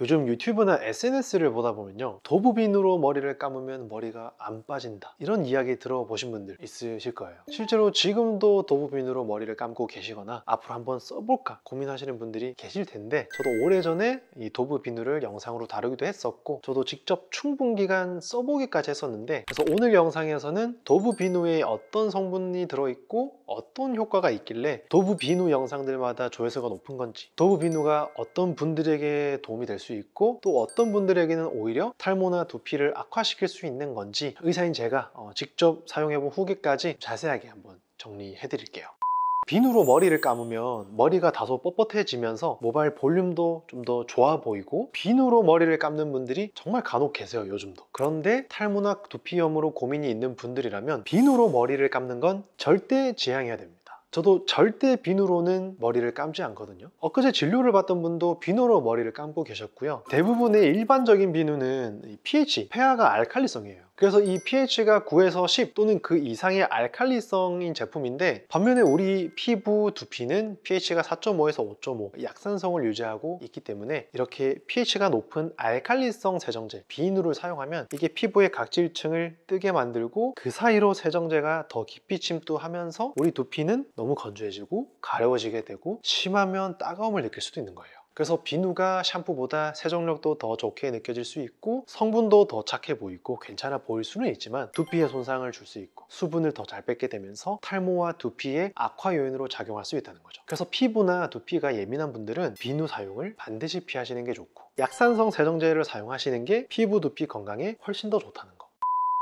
요즘 유튜브나 SNS를 보다 보면요, 도브 비누로 머리를 감으면 머리가 안 빠진다, 이런 이야기 들어보신 분들 있으실 거예요. 실제로 지금도 도브 비누로 머리를 감고 계시거나 앞으로 한번 써볼까 고민하시는 분들이 계실 텐데, 저도 오래전에 이 도브 비누를 영상으로 다루기도 했었고, 저도 직접 충분기간 써보기까지 했었는데, 그래서 오늘 영상에서는 도브 비누에 어떤 성분이 들어있고 어떤 효과가 있길래 도브 비누 영상들마다 조회수가 높은 건지, 도브 비누가 어떤 분들에게 도움이 될 수 있고 또 어떤 분들에게는 오히려 탈모나 두피를 악화시킬 수 있는 건지, 의사인 제가 직접 사용해본 후기까지 자세하게 한번 정리해 드릴게요. 비누로 머리를 감으면 머리가 다소 뻣뻣해지면서 모발 볼륨도 좀 더 좋아 보이고, 비누로 머리를 감는 분들이 정말 간혹 계세요, 요즘도. 그런데 탈모나 두피염으로 고민이 있는 분들이라면 비누로 머리를 감는 건 절대 지양해야 됩니다. 저도 절대 비누로는 머리를 감지 않거든요. 엊그제 진료를 받던 분도 비누로 머리를 감고 계셨고요. 대부분의 일반적인 비누는 pH, 폐하가 알칼리성이에요. 그래서 이 pH가 9에서 10 또는 그 이상의 알칼리성인 제품인데, 반면에 우리 피부 두피는 pH가 4.5에서 5.5 약산성을 유지하고 있기 때문에 이렇게 pH가 높은 알칼리성 세정제 비누를 사용하면 이게 피부의 각질층을 뜨게 만들고, 그 사이로 세정제가 더 깊이 침투하면서 우리 두피는 너무 건조해지고 가려워지게 되고, 심하면 따가움을 느낄 수도 있는 거예요. 그래서 비누가 샴푸보다 세정력도 더 좋게 느껴질 수 있고 성분도 더 착해 보이고 괜찮아 보일 수는 있지만, 두피에 손상을 줄 수 있고 수분을 더 잘 뺏게 되면서 탈모와 두피의 악화 요인으로 작용할 수 있다는 거죠. 그래서 피부나 두피가 예민한 분들은 비누 사용을 반드시 피하시는 게 좋고, 약산성 세정제를 사용하시는 게 피부 두피 건강에 훨씬 더 좋다는 거.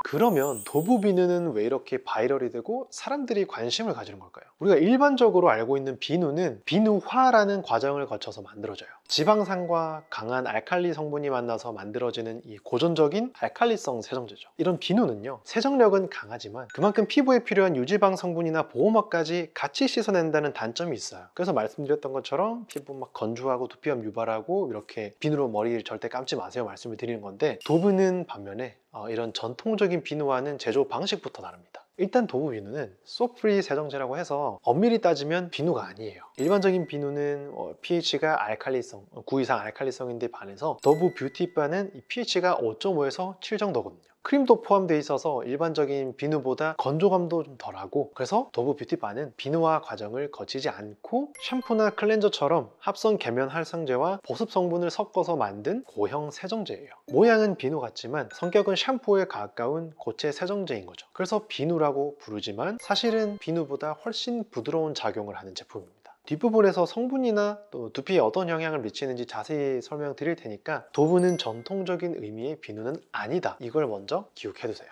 그러면 도브 비누는 왜 이렇게 바이럴이 되고 사람들이 관심을 가지는 걸까요? 우리가 일반적으로 알고 있는 비누는 비누화라는 과정을 거쳐서 만들어져요. 지방산과 강한 알칼리 성분이 만나서 만들어지는 이 고전적인 알칼리성 세정제죠. 이런 비누는요, 세정력은 강하지만 그만큼 피부에 필요한 유지방 성분이나 보호막까지 같이 씻어낸다는 단점이 있어요. 그래서 말씀드렸던 것처럼 피부 막 건조하고 두피염 유발하고 이렇게 비누로 머리를 절대 감지 마세요 말씀을 드리는 건데, 도브는 반면에 이런 전통적인 비누와는 제조 방식부터 다릅니다. 일단 도브 비누는 소프리 세정제라고 해서 엄밀히 따지면 비누가 아니에요. 일반적인 비누는 pH가 알칼리성 9 이상 알칼리성인데 반해서 도브 뷰티바는 pH가 5.5에서 7 정도거든요. 크림도 포함되어 있어서 일반적인 비누보다 건조감도 좀 덜하고, 그래서 도브 뷰티바는 비누화 과정을 거치지 않고 샴푸나 클렌저처럼 합성 계면 활성제와 보습 성분을 섞어서 만든 고형 세정제예요. 모양은 비누 같지만 성격은 샴푸에 가까운 고체 세정제인 거죠. 그래서 비누라고 부르지만 사실은 비누보다 훨씬 부드러운 작용을 하는 제품입니다. 뒷부분에서 성분이나 또 두피에 어떤 영향을 미치는지 자세히 설명드릴 테니까, 도브는 전통적인 의미의 비누는 아니다, 이걸 먼저 기억해 두세요.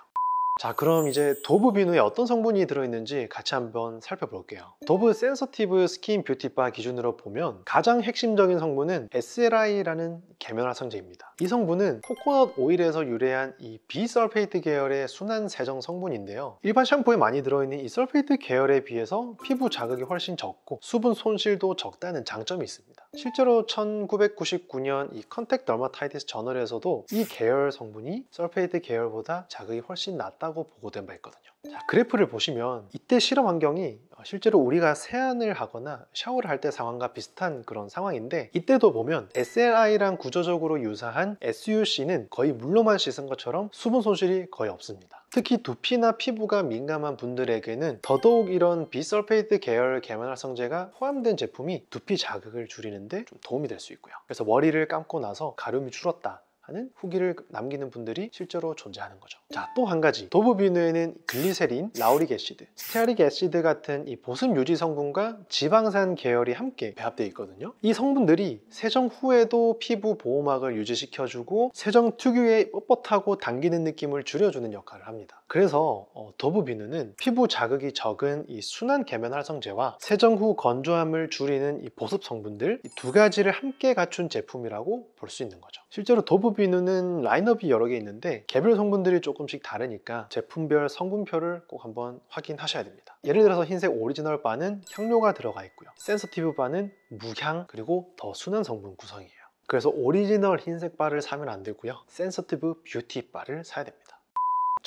자, 그럼 이제 도브 비누에 어떤 성분이 들어있는지 같이 한번 살펴볼게요. 도브 센서티브 스킨 뷰티바 기준으로 보면 가장 핵심적인 성분은 SLI라는 계면활성제입니다. 이 성분은 코코넛 오일에서 유래한 이 비설페이트 계열의 순한 세정 성분인데요, 일반 샴푸에 많이 들어있는 이 설페이트 계열에 비해서 피부 자극이 훨씬 적고 수분 손실도 적다는 장점이 있습니다. 실제로 1999년 이 컨택 더마타이티스 저널에서도 이 계열 성분이 설페이트 계열보다 자극이 훨씬 낮다고 보고된 바 있거든요. 자, 그래프를 보시면 이때 실험 환경이 실제로 우리가 세안을 하거나 샤워를 할 때 상황과 비슷한 그런 상황인데, 이때도 보면 SLI랑 구조적으로 유사한 SUC는 거의 물로만 씻은 것처럼 수분 손실이 거의 없습니다. 특히 두피나 피부가 민감한 분들에게는 더더욱 이런 비설페이트 계열 계면활성제가 포함된 제품이 두피 자극을 줄이는데 좀 도움이 될 수 있고요. 그래서 머리를 감고 나서 가름이 줄었다 하는 후기를 남기는 분들이 실제로 존재하는 거죠. 자, 또 한 가지, 도브 비누에는 글리세린, 라우릭 애시드, 스테아릭 애시드 같은 이 보습 유지 성분과 지방산 계열이 함께 배합되어 있거든요. 이 성분들이 세정 후에도 피부 보호막을 유지시켜주고 세정 특유의 뻣뻣하고 당기는 느낌을 줄여주는 역할을 합니다. 그래서 도브 비누는 피부 자극이 적은 이 순한 계면 활성제와 세정 후 건조함을 줄이는 이 보습 성분들, 이 두 가지를 함께 갖춘 제품이라고 볼 수 있는 거죠. 실제로 도브 비누는 라인업이 여러 개 있는데 개별 성분들이 조금씩 다르니까 제품별 성분표를 꼭 한번 확인하셔야 됩니다. 예를 들어서 흰색 오리지널 바는 향료가 들어가 있고요, 센서티브 바는 무향 그리고 더 순한 성분 구성이에요. 그래서 오리지널 흰색 바를 사면 안 되고요, 센서티브 뷰티 바를 사야 됩니다.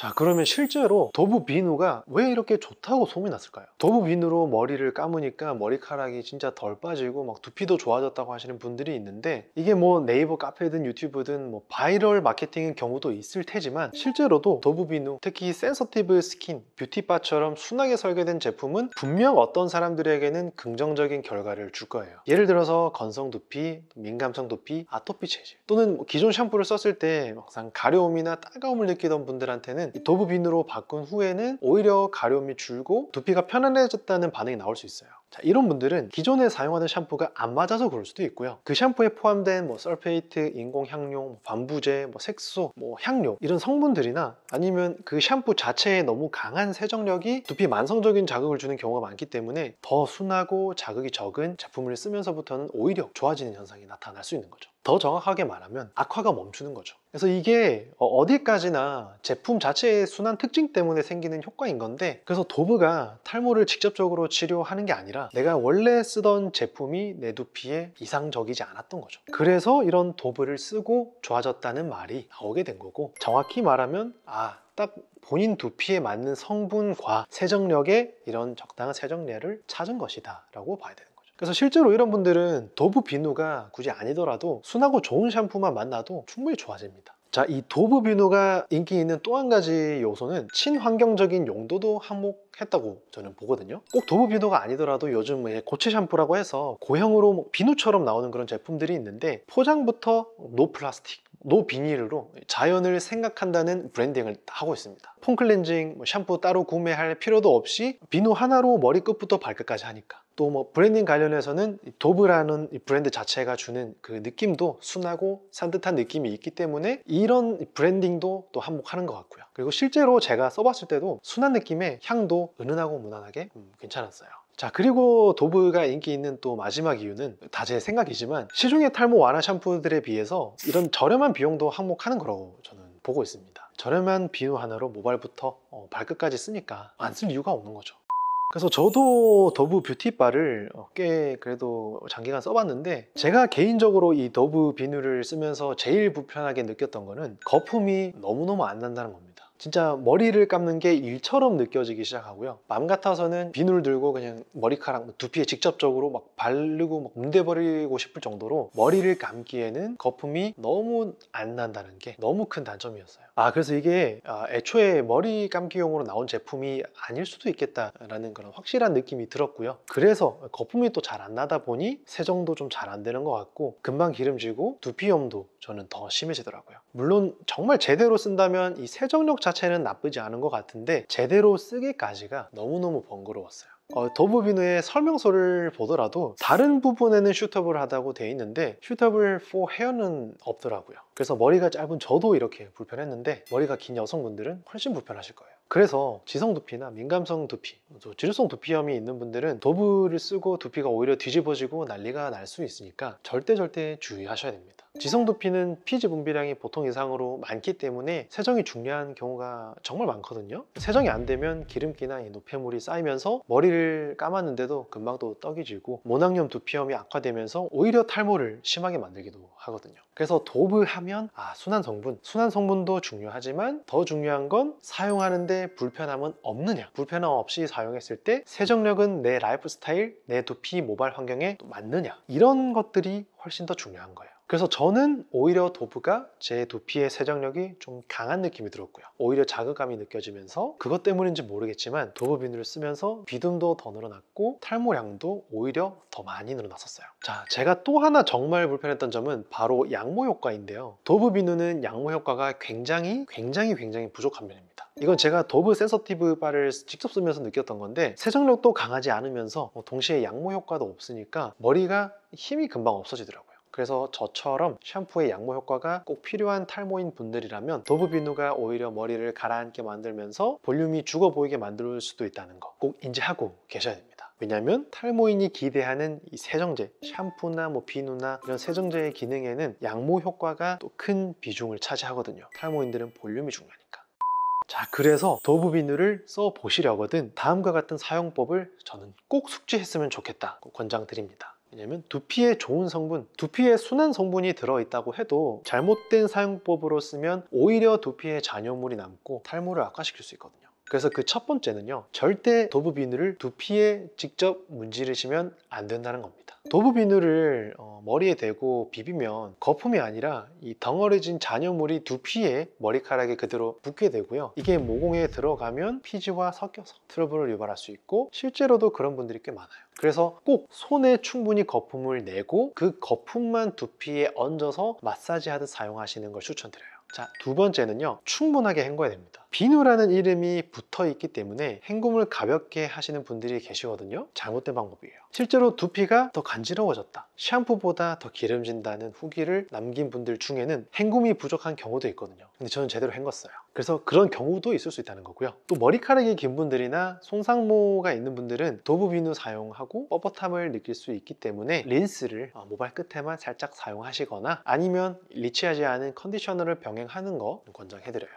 자, 그러면 실제로 도브 비누가 왜 이렇게 좋다고 소문이 났을까요? 도브 비누로 머리를 감으니까 머리카락이 진짜 덜 빠지고 막 두피도 좋아졌다고 하시는 분들이 있는데, 이게 뭐 네이버 카페든 유튜브든 뭐 바이럴 마케팅인 경우도 있을 테지만, 실제로도 도브 비누, 특히 센서티브 스킨, 뷰티바처럼 순하게 설계된 제품은 분명 어떤 사람들에게는 긍정적인 결과를 줄 거예요. 예를 들어서 건성 두피, 민감성 두피, 아토피 체질, 또는 뭐 기존 샴푸를 썼을 때 막상 가려움이나 따가움을 느끼던 분들한테는 이 도브 비누로 바꾼 후에는 오히려 가려움이 줄고 두피가 편안해졌다는 반응이 나올 수 있어요. 자, 이런 분들은 기존에 사용하던 샴푸가 안 맞아서 그럴 수도 있고요. 그 샴푸에 포함된 뭐 설페이트, 인공향료, 반부제, 뭐 색소, 뭐 향료, 이런 성분들이나 아니면 그 샴푸 자체에 너무 강한 세정력이 두피에 만성적인 자극을 주는 경우가 많기 때문에 더 순하고 자극이 적은 제품을 쓰면서부터는 오히려 좋아지는 현상이 나타날 수 있는 거죠. 더 정확하게 말하면 악화가 멈추는 거죠. 그래서 이게 어디까지나 제품 자체의 순한 특징 때문에 생기는 효과인 건데, 그래서 도브가 탈모를 직접적으로 치료하는 게 아니라 내가 원래 쓰던 제품이 내 두피에 이상적이지 않았던 거죠. 그래서 이런 도브를 쓰고 좋아졌다는 말이 나오게 된 거고, 정확히 말하면 딱 본인 두피에 맞는 성분과 세정력의 이런 적당한 세정량을 찾은 것이다 라고 봐야 되는 거죠. 그래서 실제로 이런 분들은 도브 비누가 굳이 아니더라도 순하고 좋은 샴푸만 만나도 충분히 좋아집니다. 자, 이 도브 비누가 인기 있는 또 한 가지 요소는 친환경적인 용도도 한몫했다고 저는 보거든요. 꼭 도브 비누가 아니더라도 요즘 고체 샴푸라고 해서 고형으로 비누처럼 나오는 그런 제품들이 있는데, 포장부터 노 플라스틱, 노 비닐로 자연을 생각한다는 브랜딩을 하고 있습니다. 폼 클렌징, 샴푸 따로 구매할 필요도 없이 비누 하나로 머리 끝부터 발끝까지 하니까. 또 뭐 브랜딩 관련해서는 도브라는 이 브랜드 자체가 주는 그 느낌도 순하고 산뜻한 느낌이 있기 때문에 이런 브랜딩도 또 한몫하는 것 같고요. 그리고 실제로 제가 써봤을 때도 순한 느낌의 향도 은은하고 무난하게 괜찮았어요. 자, 그리고 도브가 인기 있는 또 마지막 이유는 다 제 생각이지만, 시중의 탈모 완화 샴푸들에 비해서 이런 저렴한 비용도 한몫하는 거라고 저는 보고 있습니다. 저렴한 비누 하나로 모발부터 발끝까지 쓰니까 안 쓸 이유가 없는 거죠. 그래서 저도 도브 뷰티바를 꽤 그래도 장기간 써봤는데, 제가 개인적으로 이 도브 비누를 쓰면서 제일 불편하게 느꼈던 거는 거품이 너무너무 안 난다는 겁니다. 진짜 머리를 감는 게 일처럼 느껴지기 시작하고요. 맘 같아서는 비누를 들고 그냥 머리카락, 두피에 직접적으로 막 바르고 막 문대버리고 싶을 정도로 머리를 감기에는 거품이 너무 안 난다는 게 너무 큰 단점이었어요. 그래서 이게 애초에 머리 감기용으로 나온 제품이 아닐 수도 있겠다라는 그런 확실한 느낌이 들었고요. 그래서 거품이 또 잘 안 나다 보니 세정도 좀 잘 안 되는 것 같고, 금방 기름지고 두피염도 저는 더 심해지더라고요. 물론 정말 제대로 쓴다면 이 세정력 자체는 나쁘지 않은 것 같은데, 제대로 쓰기까지가 너무너무 번거로웠어요. 도브 비누의 설명서를 보더라도 다른 부분에는 슈터블 하다고 되어 있는데 슈터블 for hair는 없더라고요. 그래서 머리가 짧은 저도 이렇게 불편했는데, 머리가 긴 여성분들은 훨씬 불편하실 거예요. 그래서 지성 두피나 민감성 두피, 지루성 두피염이 있는 분들은 도브를 쓰고 두피가 오히려 뒤집어지고 난리가 날 수 있으니까 절대 주의하셔야 됩니다. 지성 두피는 피지 분비량이 보통 이상으로 많기 때문에 세정이 중요한 경우가 정말 많거든요. 세정이 안 되면 기름기나 노폐물이 쌓이면서 머리를 감았는데도 금방 또 떡이 지고 모낭염 두피염이 악화되면서 오히려 탈모를 심하게 만들기도 하거든요. 그래서 도브 하면 순한 성분도 중요하지만 더 중요한 건 사용하는데 불편함은 없느냐, 불편함 없이 사용했을 때 세정력은 내 라이프 스타일, 내 두피 모발 환경에 맞느냐, 이런 것들이 훨씬 더 중요한 거예요. 그래서 저는 오히려 도브가 제 두피의 세정력이 좀 강한 느낌이 들었고요. 오히려 자극감이 느껴지면서 그것 때문인지 모르겠지만 도브 비누를 쓰면서 비듬도 더 늘어났고 탈모량도 오히려 더 많이 늘어났었어요. 자, 제가 또 하나 정말 불편했던 점은 바로 양모 효과인데요. 도브 비누는 양모 효과가 굉장히 부족한 편입니다. 이건 제가 도브 센서티브 바를 직접 쓰면서 느꼈던 건데, 세정력도 강하지 않으면서 동시에 양모 효과도 없으니까 머리가 힘이 금방 없어지더라고요. 그래서 저처럼 샴푸의 양모 효과가 꼭 필요한 탈모인 분들이라면 도브 비누가 오히려 머리를 가라앉게 만들면서 볼륨이 죽어 보이게 만들 수도 있다는 거 꼭 인지하고 계셔야 됩니다. 왜냐하면 탈모인이 기대하는 이 세정제, 샴푸나 비누나 이런 세정제의 기능에는 양모 효과가 또 큰 비중을 차지하거든요. 탈모인들은 볼륨이 중요하니까. 자, 그래서 도브 비누를 써보시려거든 다음과 같은 사용법을 저는 꼭 숙지했으면 좋겠다 권장드립니다. 왜냐면 두피에 좋은 성분, 두피에 순한 성분이 들어있다고 해도 잘못된 사용법으로 쓰면 오히려 두피에 잔여물이 남고 탈모를 악화시킬 수 있거든요. 그래서 그 첫 번째는요, 절대 도브 비누를 두피에 직접 문지르시면 안 된다는 겁니다. 도브 비누를 머리에 대고 비비면 거품이 아니라 이 덩어리진 잔여물이 두피에 머리카락에 그대로 붙게 되고요. 이게 모공에 들어가면 피지와 섞여서 트러블을 유발할 수 있고 실제로도 그런 분들이 꽤 많아요. 그래서 꼭 손에 충분히 거품을 내고 그 거품만 두피에 얹어서 마사지하듯 사용하시는 걸 추천드려요. 자, 두 번째는요, 충분하게 헹궈야 됩니다. 비누라는 이름이 붙어 있기 때문에 헹굼을 가볍게 하시는 분들이 계시거든요. 잘못된 방법이에요. 실제로 두피가 더 간지러워졌다, 샴푸보다 더 기름진다는 후기를 남긴 분들 중에는 헹굼이 부족한 경우도 있거든요. 근데 저는 제대로 헹궜어요. 그래서 그런 경우도 있을 수 있다는 거고요. 또 머리카락이 긴 분들이나 손상모가 있는 분들은 도브 비누 사용하고 뻣뻣함을 느낄 수 있기 때문에 린스를 모발 끝에만 살짝 사용하시거나 아니면 리치하지 않은 컨디셔너를 병행하는 거 권장해드려요.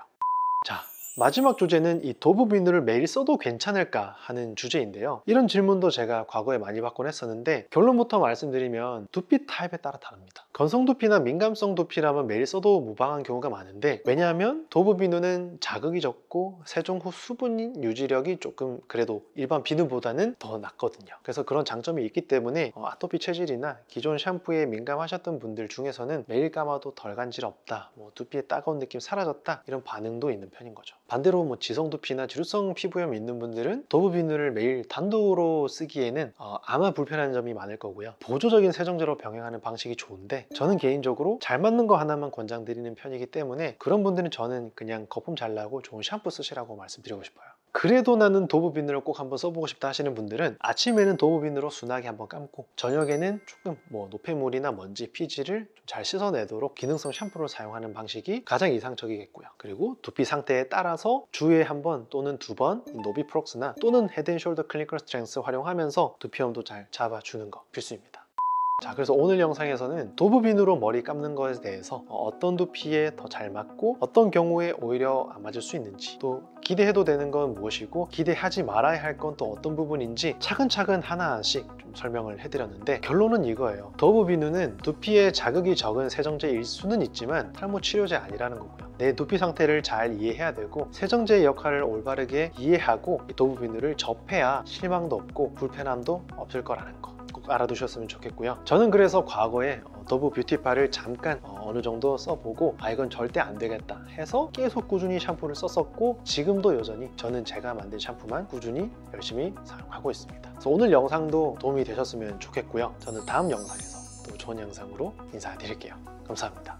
자, 마지막 주제는 이 도브 비누를 매일 써도 괜찮을까 하는 주제인데요. 이런 질문도 제가 과거에 많이 받곤 했었는데 결론부터 말씀드리면 두피 타입에 따라 다릅니다. 건성 두피나 민감성 두피라면 매일 써도 무방한 경우가 많은데, 왜냐하면 도브 비누는 자극이 적고 세정 후 수분 유지력이 조금 그래도 일반 비누보다는 더 낫거든요. 그래서 그런 장점이 있기 때문에 아토피 체질이나 기존 샴푸에 민감하셨던 분들 중에서는 매일 감아도 덜 간지럽다, 두피에 따가운 느낌 사라졌다, 이런 반응도 있는 편인 거죠. 반대로 지성 두피나 지루성 피부염 있는 분들은 도브 비누를 매일 단독으로 쓰기에는 아마 불편한 점이 많을 거고요. 보조적인 세정제로 병행하는 방식이 좋은데, 저는 개인적으로 잘 맞는 거 하나만 권장드리는 편이기 때문에 그런 분들은 저는 그냥 거품 잘 나고 좋은 샴푸 쓰시라고 말씀드리고 싶어요. 그래도 나는 도브 비누를 꼭 한번 써보고 싶다 하시는 분들은 아침에는 도브 비누로 순하게 한번 감고 저녁에는 조금 노폐물이나 먼지, 피지를 좀 잘 씻어내도록 기능성 샴푸를 사용하는 방식이 가장 이상적이겠고요. 그리고 두피 상태에 따라서 주에 한 번 또는 두 번 노비프록스나 또는 헤드앤숄더 클리니컬 스트렝스 활용하면서 두피염도 잘 잡아주는 거 필수입니다. 자, 그래서 오늘 영상에서는 도브 비누로 머리 감는 것에 대해서 어떤 두피에 더 잘 맞고 어떤 경우에 오히려 안 맞을 수 있는지, 또 기대해도 되는 건 무엇이고 기대하지 말아야 할 건 또 어떤 부분인지 차근차근 하나씩 좀 설명을 해드렸는데, 결론은 이거예요. 도브 비누는 두피에 자극이 적은 세정제일 수는 있지만 탈모 치료제 아니라는 거고요. 내 두피 상태를 잘 이해해야 되고 세정제의 역할을 올바르게 이해하고 이 도브 비누를 접해야 실망도 없고 불편함도 없을 거라는 거 꼭 알아두셨으면 좋겠고요. 저는 그래서 과거에 도브 뷰티파를 잠깐 어느 정도 써보고 이건 절대 안 되겠다 해서 계속 꾸준히 샴푸를 썼었고, 지금도 여전히 저는 제가 만든 샴푸만 꾸준히 열심히 사용하고 있습니다. 그래서 오늘 영상도 도움이 되셨으면 좋겠고요. 저는 다음 영상에서 또 좋은 영상으로 인사드릴게요. 감사합니다.